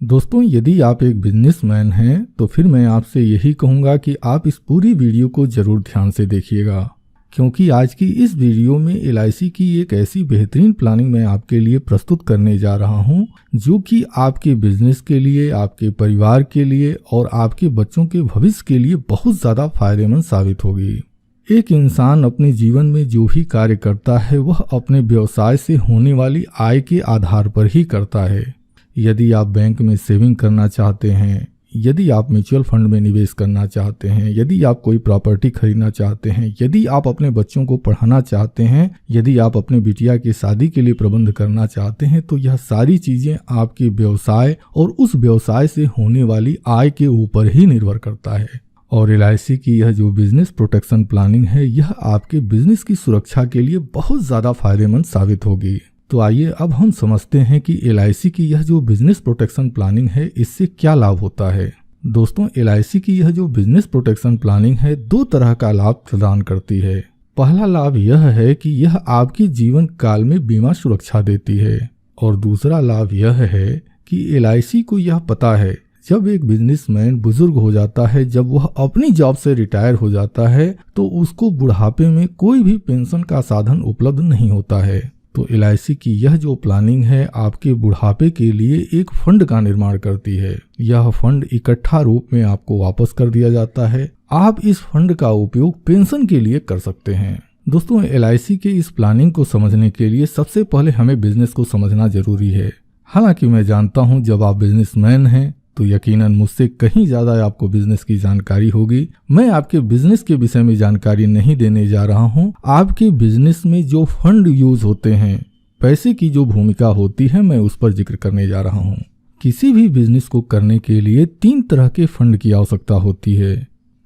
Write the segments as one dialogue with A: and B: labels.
A: दोस्तों, यदि आप एक बिजनेसमैन हैं तो फिर मैं आपसे यही कहूँगा कि आप इस पूरी वीडियो को ज़रूर ध्यान से देखिएगा, क्योंकि आज की इस वीडियो में एलआईसी की एक ऐसी बेहतरीन प्लानिंग मैं आपके लिए प्रस्तुत करने जा रहा हूं, जो कि आपके बिजनेस के लिए, आपके परिवार के लिए और आपके बच्चों के भविष्य के लिए बहुत ज़्यादा फायदेमंद साबित होगी। एक इंसान अपने जीवन में जो भी कार्य करता है वह अपने व्यवसाय से होने वाली आय के आधार पर ही करता है। यदि आप बैंक में सेविंग करना चाहते हैं, यदि आप म्यूचुअल फंड में निवेश करना चाहते हैं, यदि आप कोई प्रॉपर्टी खरीदना चाहते हैं, यदि आप अपने बच्चों को पढ़ाना चाहते हैं, यदि आप अपने बिटिया की शादी के लिए प्रबंध करना चाहते हैं, तो यह सारी चीज़ें आपके व्यवसाय और उस व्यवसाय से होने वाली आय के ऊपर ही निर्भर करता है। और एलआईसी की यह जो बिजनेस प्रोटेक्शन प्लानिंग है, यह आपके बिजनेस की सुरक्षा के लिए बहुत ज़्यादा फायदेमंद साबित होगी। तो आइए अब हम समझते हैं कि एलआईसी की यह जो बिजनेस प्रोटेक्शन प्लानिंग है, इससे क्या लाभ होता है। दोस्तों, एलआईसी की यह जो बिजनेस प्रोटेक्शन प्लानिंग है, दो तरह का लाभ प्रदान करती है। पहला लाभ यह है कि यह आपकी जीवन काल में बीमा सुरक्षा देती है, और दूसरा लाभ यह है कि एलआईसी को यह पता है जब एक बिजनेसमैन बुजुर्ग हो जाता है, जब वह अपनी जॉब से रिटायर हो जाता है, तो उसको बुढ़ापे में कोई भी पेंशन का साधन उपलब्ध नहीं होता है। तो एलआईसी की यह जो प्लानिंग है आपके बुढ़ापे के लिए एक फंड का निर्माण करती है। यह फंड इकट्ठा रूप में आपको वापस कर दिया जाता है। आप इस फंड का उपयोग पेंशन के लिए कर सकते हैं। दोस्तों, एलआईसी के इस प्लानिंग को समझने के लिए सबसे पहले हमें बिजनेस को समझना जरूरी है। हालांकि मैं जानता हूं जब आप बिजनेसमैन हैं तो यकीनन मुझसे कहीं ज़्यादा आपको बिजनेस की जानकारी होगी। मैं आपके बिजनेस के विषय में जानकारी नहीं देने जा रहा हूं। आपके बिजनेस में जो फंड यूज होते हैं, पैसे की जो भूमिका होती है, मैं उस पर जिक्र करने जा रहा हूं। किसी भी बिजनेस को करने के लिए 3 तरह के फंड की आवश्यकता होती है।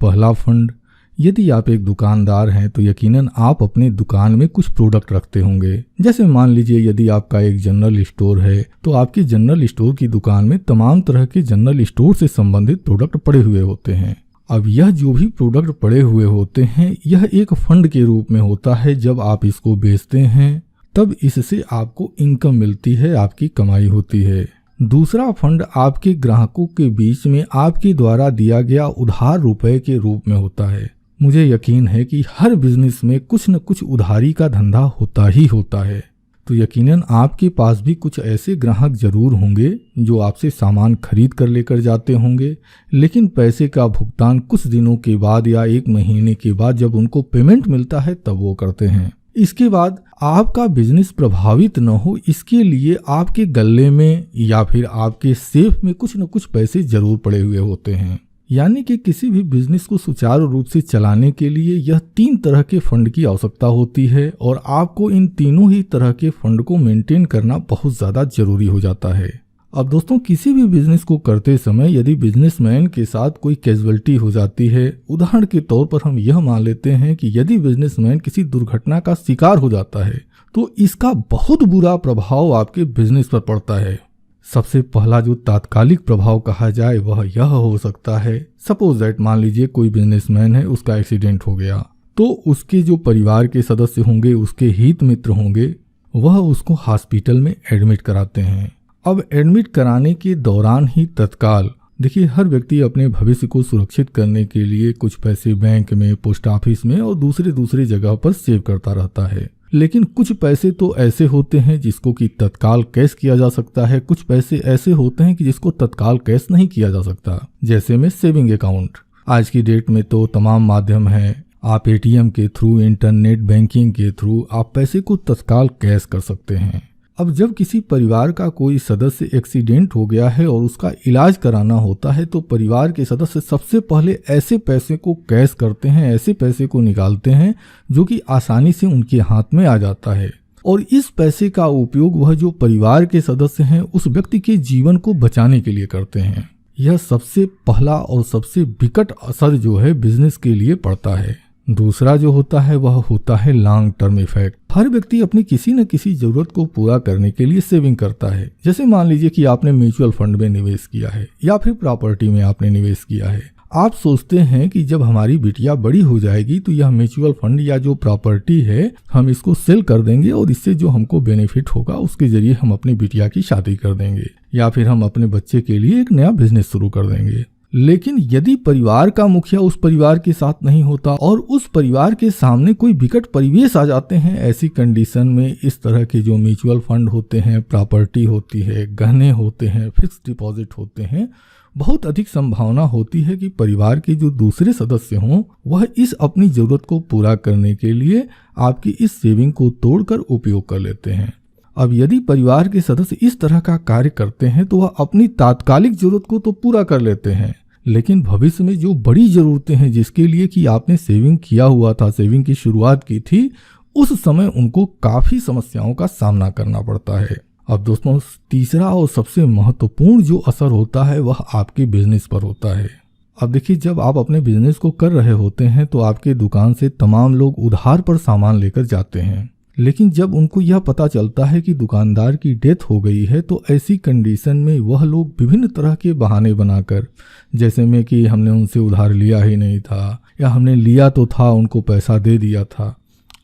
A: पहला फंड, यदि आप एक दुकानदार हैं तो यकीनन आप अपने दुकान में कुछ प्रोडक्ट रखते होंगे। जैसे मान लीजिए यदि आपका एक जनरल स्टोर है तो आपके जनरल स्टोर की दुकान में तमाम तरह के जनरल स्टोर से संबंधित प्रोडक्ट पड़े हुए होते हैं। अब यह जो भी प्रोडक्ट पड़े हुए होते हैं, यह एक फंड के रूप में होता है। जब आप इसको बेचते हैं तब इससे आपको इनकम मिलती है, आपकी कमाई होती है। दूसरा फंड आपके ग्राहकों के बीच में आपके द्वारा दिया गया उधार रुपए के रूप में होता है। मुझे यकीन है कि हर बिजनेस में कुछ न कुछ उधारी का धंधा होता ही होता है। तो यकीनन आपके पास भी कुछ ऐसे ग्राहक जरूर होंगे जो आपसे सामान खरीद कर लेकर जाते होंगे, लेकिन पैसे का भुगतान कुछ दिनों के बाद या 1 महीने के बाद जब उनको पेमेंट मिलता है तब वो करते हैं। इसके बाद आपका बिजनेस प्रभावित न हो, इसके लिए आपके गल्ले में या फिर आपके सेफ में कुछ न कुछ पैसे जरूर पड़े हुए होते हैं। यानी कि किसी भी बिजनेस को सुचारू रूप से चलाने के लिए यह 3 तरह के फंड की आवश्यकता होती है, और आपको इन तीनों ही तरह के फंड को मेंटेन करना बहुत ज़्यादा जरूरी हो जाता है। अब दोस्तों, किसी भी बिजनेस को करते समय यदि बिजनेसमैन के साथ कोई कैजुअलिटी हो जाती है, उदाहरण के तौर पर हम यह मान लेते हैं कि यदि बिजनेसमैन किसी दुर्घटना का शिकार हो जाता है तो इसका बहुत बुरा प्रभाव आपके बिजनेस पर पड़ता है। सबसे पहला जो तात्कालिक प्रभाव कहा जाए वह यह हो सकता है, सपोज दैट मान लीजिए कोई बिजनेसमैन है, उसका एक्सीडेंट हो गया, तो उसके जो परिवार के सदस्य होंगे, उसके हित मित्र होंगे, वह उसको हॉस्पिटल में एडमिट कराते हैं। अब एडमिट कराने के दौरान ही तत्काल देखिए, हर व्यक्ति अपने भविष्य को सुरक्षित करने के लिए कुछ पैसे बैंक में, पोस्ट ऑफिस में और दूसरे जगह पर सेव करता रहता है। लेकिन कुछ पैसे तो ऐसे होते हैं जिसको कि तत्काल कैश किया जा सकता है, कुछ पैसे ऐसे होते हैं कि जिसको तत्काल कैश नहीं किया जा सकता, जैसे में सेविंग अकाउंट। आज की डेट में तो तमाम माध्यम हैं, आप एटीएम के थ्रू, इंटरनेट बैंकिंग के थ्रू आप पैसे को तत्काल कैश कर सकते हैं। अब जब किसी परिवार का कोई सदस्य एक्सीडेंट हो गया है और उसका इलाज कराना होता है, तो परिवार के सदस्य सबसे पहले ऐसे पैसे को कैश करते हैं, ऐसे पैसे को निकालते हैं जो कि आसानी से उनके हाथ में आ जाता है, और इस पैसे का उपयोग वह जो परिवार के सदस्य हैं उस व्यक्ति के जीवन को बचाने के लिए करते हैं। यह सबसे पहला और सबसे विकट असर जो है बिजनेस के लिए पड़ता है। दूसरा जो होता है वह होता है लॉन्ग टर्म इफेक्ट। हर व्यक्ति अपनी किसी न किसी जरूरत को पूरा करने के लिए सेविंग करता है। जैसे मान लीजिए कि आपने म्यूचुअल फंड में निवेश किया है या फिर प्रॉपर्टी में आपने निवेश किया है। आप सोचते हैं कि जब हमारी बिटिया बड़ी हो जाएगी तो यह म्यूचुअल फंड या जो प्रॉपर्टी है हम इसको सेल कर देंगे और इससे जो हमको बेनिफिट होगा उसके जरिए हम अपनी बिटिया की शादी कर देंगे या फिर हम अपने बच्चे के लिए एक नया बिजनेस शुरू कर देंगे। लेकिन यदि परिवार का मुखिया उस परिवार के साथ नहीं होता और उस परिवार के सामने कोई विकट परिवेश आ जाते हैं, ऐसी कंडीशन में इस तरह के जो म्यूचुअल फंड होते हैं, प्रॉपर्टी होती है, गहने होते हैं, फिक्स डिपॉजिट होते हैं, बहुत अधिक संभावना होती है कि परिवार के जो दूसरे सदस्य हों वह इस अपनी जरूरत को पूरा करने के लिए आपकी इस सेविंग को तोड़कर उपयोग कर लेते हैं। अब यदि परिवार के सदस्य इस तरह का कार्य करते हैं तो वह अपनी तात्कालिक जरूरत को तो पूरा कर लेते हैं, लेकिन भविष्य में जो बड़ी जरूरतें हैं जिसके लिए कि आपने सेविंग किया हुआ था, सेविंग की शुरुआत की थी, उस समय उनको काफी समस्याओं का सामना करना पड़ता है। अब दोस्तों, तीसरा और सबसे महत्वपूर्ण जो असर होता है वह आपके बिजनेस पर होता है। अब देखिए, जब आप अपने बिजनेस को कर रहे होते हैं तो आपके दुकान से तमाम लोग उधार पर सामान लेकर जाते हैं, लेकिन जब उनको यह पता चलता है कि दुकानदार की डेथ हो गई है तो ऐसी कंडीशन में वह लोग विभिन्न तरह के बहाने बनाकर, जैसे में कि हमने उनसे उधार लिया ही नहीं था या हमने लिया तो था उनको पैसा दे दिया था,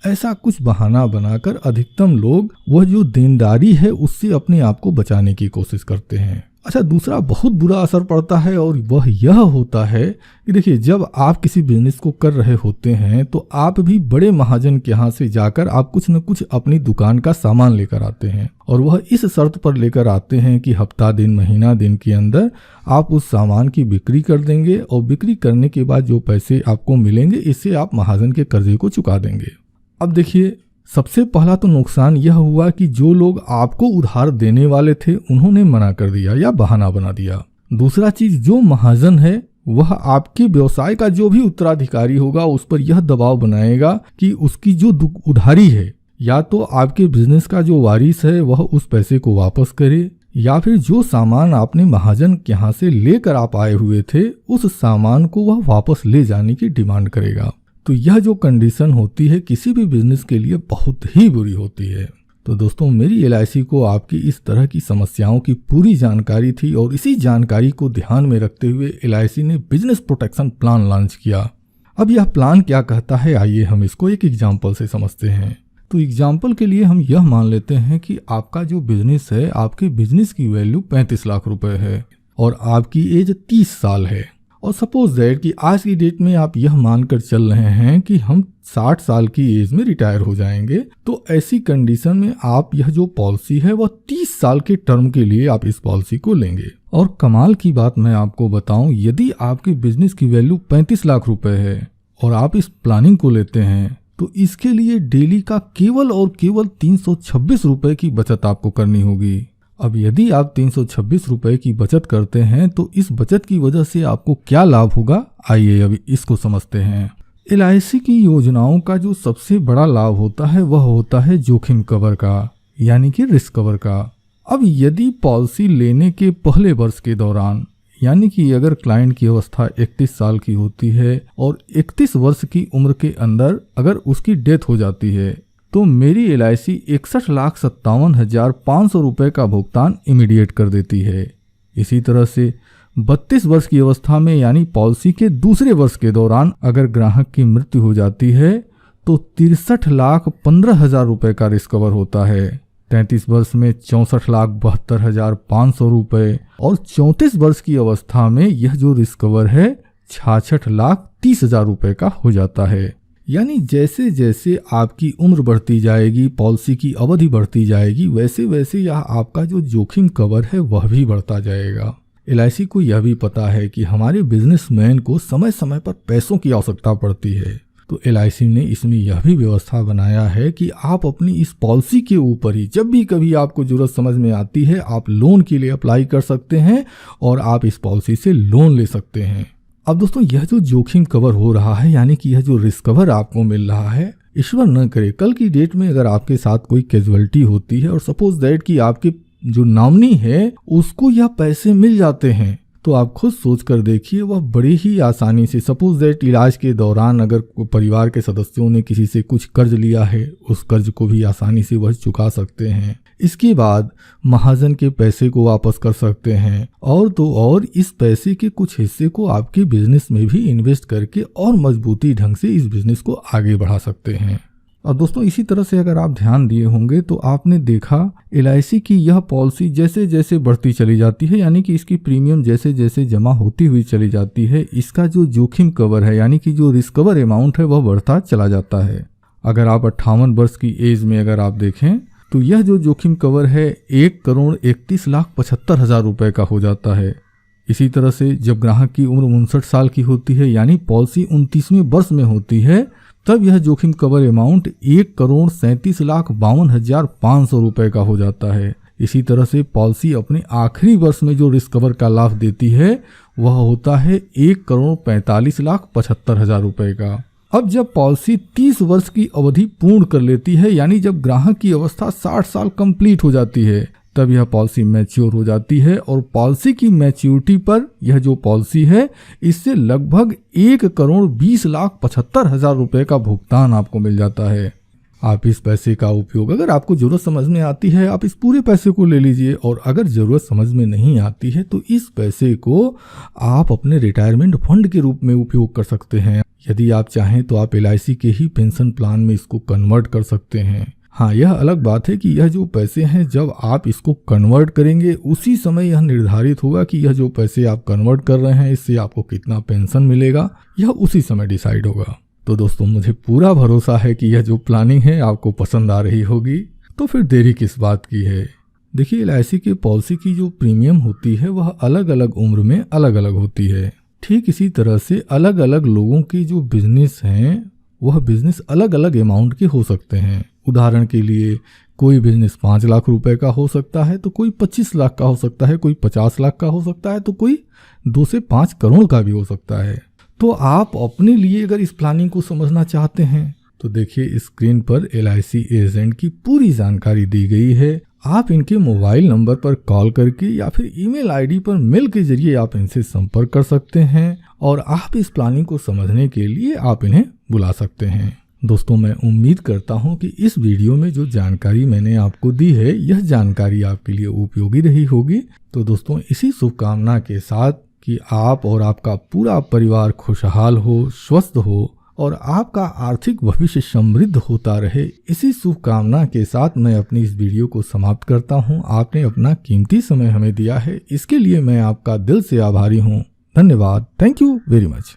A: ऐसा कुछ बहाना बनाकर अधिकतम लोग वह जो देनदारी है उससे अपने आप को बचाने की कोशिश करते हैं। अच्छा, दूसरा बहुत बुरा असर पड़ता है और वह यह होता है कि देखिए, जब आप किसी बिजनेस को कर रहे होते हैं तो आप भी बड़े महाजन के यहाँ से जाकर आप कुछ न कुछ अपनी दुकान का सामान लेकर आते हैं और वह इस शर्त पर लेकर आते हैं कि हफ्ता दिन, महीना दिन के अंदर आप उस सामान की बिक्री कर देंगे और बिक्री करने के बाद जो पैसे आपको मिलेंगे इससे आप महाजन के कर्जे को चुका देंगे। अब देखिए, सबसे पहला तो नुकसान यह हुआ कि जो लोग आपको उधार देने वाले थे उन्होंने मना कर दिया या बहाना बना दिया। दूसरा चीज, जो महाजन है वह आपके व्यवसाय का जो भी उत्तराधिकारी होगा उस पर यह दबाव बनाएगा कि उसकी जो उधारी है या तो आपके बिजनेस का जो वारिस है वह उस पैसे को वापस करे या फिर जो सामान आपने महाजन के यहाँ से लेकर आप आए हुए थे उस सामान को वह वापस ले जाने की डिमांड करेगा। तो यह जो कंडीशन होती है किसी भी बिजनेस के लिए बहुत ही बुरी होती है। तो दोस्तों, मेरी LIC को आपकी इस तरह की समस्याओं की पूरी जानकारी थी और इसी जानकारी को ध्यान में रखते हुए LIC ने बिजनेस प्रोटेक्शन प्लान लॉन्च किया। अब यह प्लान क्या कहता है, आइए हम इसको एक एग्जाम्पल से समझते हैं। तो एग्जाम्पल के लिए हम यह मान लेते हैं कि आपका जो बिजनेस है, आपके बिजनेस की वैल्यू 35 लाख रुपए है और आपकी एज 30 साल है और सपोज दैट कि आज की डेट में आप यह मानकर चल रहे हैं कि हम 60 साल की एज में रिटायर हो जाएंगे। तो ऐसी कंडीशन में आप यह जो पॉलिसी है वह 30 साल के टर्म के लिए आप इस पॉलिसी को लेंगे। और कमाल की बात मैं आपको बताऊं, यदि आपके बिजनेस की वैल्यू 35 लाख रुपए है और आप इस प्लानिंग को लेते हैं तो इसके लिए डेली का केवल और केवल 326 रुपए की बचत आपको करनी होगी। अब यदि आप 326 रुपए की बचत करते हैं तो इस बचत की वजह से आपको क्या लाभ होगा, आइए अभी इसको समझते हैं। LIC की योजनाओं का जो सबसे बड़ा लाभ होता है वह होता है जोखिम कवर का, यानी कि रिस्क कवर का। अब यदि पॉलिसी लेने के पहले वर्ष के दौरान, यानी कि अगर क्लाइंट की अवस्था 31 साल की होती है और 31 वर्ष की उम्र के अंदर अगर उसकी डेथ हो जाती है तो मेरी LIC 61,57,500 रुपये का भुगतान इमीडिएट कर देती है। इसी तरह से 32 वर्ष की अवस्था में यानी पॉलिसी के दूसरे वर्ष के दौरान अगर ग्राहक की मृत्यु हो जाती है तो 63,15,000 रुपये का रिस्क कवर होता है। 33 वर्ष में 64,72,500 रुपये और 34 वर्ष की अवस्था में यह जो रिस्क कवर है 66,30,000 रुपये का हो जाता है। यानी जैसे जैसे आपकी उम्र बढ़ती जाएगी, पॉलिसी की अवधि बढ़ती जाएगी, वैसे वैसे यह आपका जो जोखिम कवर है वह भी बढ़ता जाएगा। LIC को यह भी पता है कि हमारे बिजनेसमैन को समय समय पर पैसों की आवश्यकता पड़ती है, तो LIC ने इसमें यह भी व्यवस्था बनाया है कि आप अपनी इस पॉलिसी के ऊपर ही जब भी कभी आपको जरूरत समझ में आती है आप लोन के लिए अप्लाई कर सकते हैं और आप इस पॉलिसी से लोन ले सकते हैं। अब दोस्तों, यह जो जोखिम कवर हो रहा है, यानी कि यह जो रिस्क कवर आपको मिल रहा है, ईश्वर न करे कल की डेट में अगर आपके साथ कोई कैजुअलिटी होती है और सपोज दैट कि आपके जो नॉमिनी है उसको यह पैसे मिल जाते हैं, तो आप खुद सोच कर देखिए वह बड़ी ही आसानी से, सपोज दैट इलाज के दौरान अगर परिवार के सदस्यों ने किसी से कुछ कर्ज लिया है उस कर्ज को भी आसानी से वह चुका सकते हैं। इसके बाद महाजन के पैसे को वापस कर सकते हैं और तो और इस पैसे के कुछ हिस्से को आपके बिजनेस में भी इन्वेस्ट करके और मजबूती ढंग से इस बिजनेस को आगे बढ़ा सकते हैं। और दोस्तों इसी तरह से अगर आप ध्यान दिए होंगे तो आपने देखा LIC की यह पॉलिसी जैसे जैसे बढ़ती चली जाती है, यानी कि इसकी प्रीमियम जैसे जैसे जमा होती हुई चली जाती है, इसका जो जोखिम कवर है यानी कि जो रिस्क कवर अमाउंट है वह बढ़ता चला जाता है। अगर आप 58 वर्ष की एज में अगर आप देखें तो यह जो जोखिम कवर है 1,31,75,000 रुपए का हो जाता है। इसी तरह से जब ग्राहक की उम्र 59 साल की होती है यानी पॉलिसी 29वें वर्ष में होती है, तब यह जोखिम कवर अमाउंट 1,37,52,500 रुपए का हो जाता है। इसी तरह से पॉलिसी अपने आखिरी वर्ष में जो रिस्क कवर का लाभ देती है वह होता है 1,45,75,000 रुपए का। अब जब पॉलिसी 30 वर्ष की अवधि पूर्ण कर लेती है यानी जब ग्राहक की अवस्था 60 साल कंप्लीट हो जाती है, तब यह पॉलिसी मैच्योर हो जाती है और पॉलिसी की मैच्योरिटी पर यह जो पॉलिसी है इससे लगभग 1,20,75,000 रुपए का भुगतान आपको मिल जाता है। आप इस पैसे का उपयोग अगर आपको जरूरत समझ में आती है आप इस पूरे पैसे को ले लीजिए, और अगर जरूरत समझ में नहीं आती है तो इस पैसे को आप अपने रिटायरमेंट फंड के रूप में उपयोग कर सकते हैं। यदि आप चाहें तो आप LIC के ही पेंशन प्लान में इसको कन्वर्ट कर सकते हैं। हाँ, यह अलग बात है कि यह जो पैसे हैं जब आप इसको कन्वर्ट करेंगे उसी समय यह निर्धारित होगा कि यह जो पैसे आप कन्वर्ट कर रहे हैं इससे आपको कितना पेंशन मिलेगा, यह उसी समय डिसाइड होगा। तो दोस्तों मुझे पूरा भरोसा है कि यह जो प्लानिंग है आपको पसंद आ रही होगी, तो फिर देरी किस बात की है। देखिए LIC के पॉलिसी की जो प्रीमियम होती है वह अलग अलग उम्र में अलग अलग होती है। ठीक इसी तरह से अलग अलग लोगों के जो बिजनेस हैं वह बिजनेस अलग अलग अमाउंट के हो सकते हैं। उदाहरण के लिए कोई बिजनेस 5 लाख रुपए का हो सकता है तो कोई 25 लाख का हो सकता है, कोई 50 लाख का हो सकता है तो कोई 2 से 5 करोड़ का भी हो सकता है। तो आप अपने लिए अगर इस प्लानिंग को समझना चाहते हैं तो देखिए स्क्रीन पर LIC एजेंट की पूरी जानकारी दी गई है। आप इनके मोबाइल नंबर पर कॉल करके या फिर ईमेल ID पर मेल के जरिए आप इनसे संपर्क कर सकते हैं और आप इस प्लानिंग को समझने के लिए आप इन्हें बुला सकते हैं। दोस्तों मैं उम्मीद करता हूं कि इस वीडियो में जो जानकारी मैंने आपको दी है यह जानकारी आपके लिए उपयोगी रही होगी। तो दोस्तों इसी शुभकामना के साथ कि आप और आपका पूरा परिवार खुशहाल हो, स्वस्थ हो और आपका आर्थिक भविष्य समृद्ध होता रहे, इसी शुभकामना के साथ मैं अपनी इस वीडियो को समाप्त करता हूं। आपने अपना कीमती समय हमें दिया है, इसके लिए मैं आपका दिल से आभारी हूं। धन्यवाद। Thank you very much.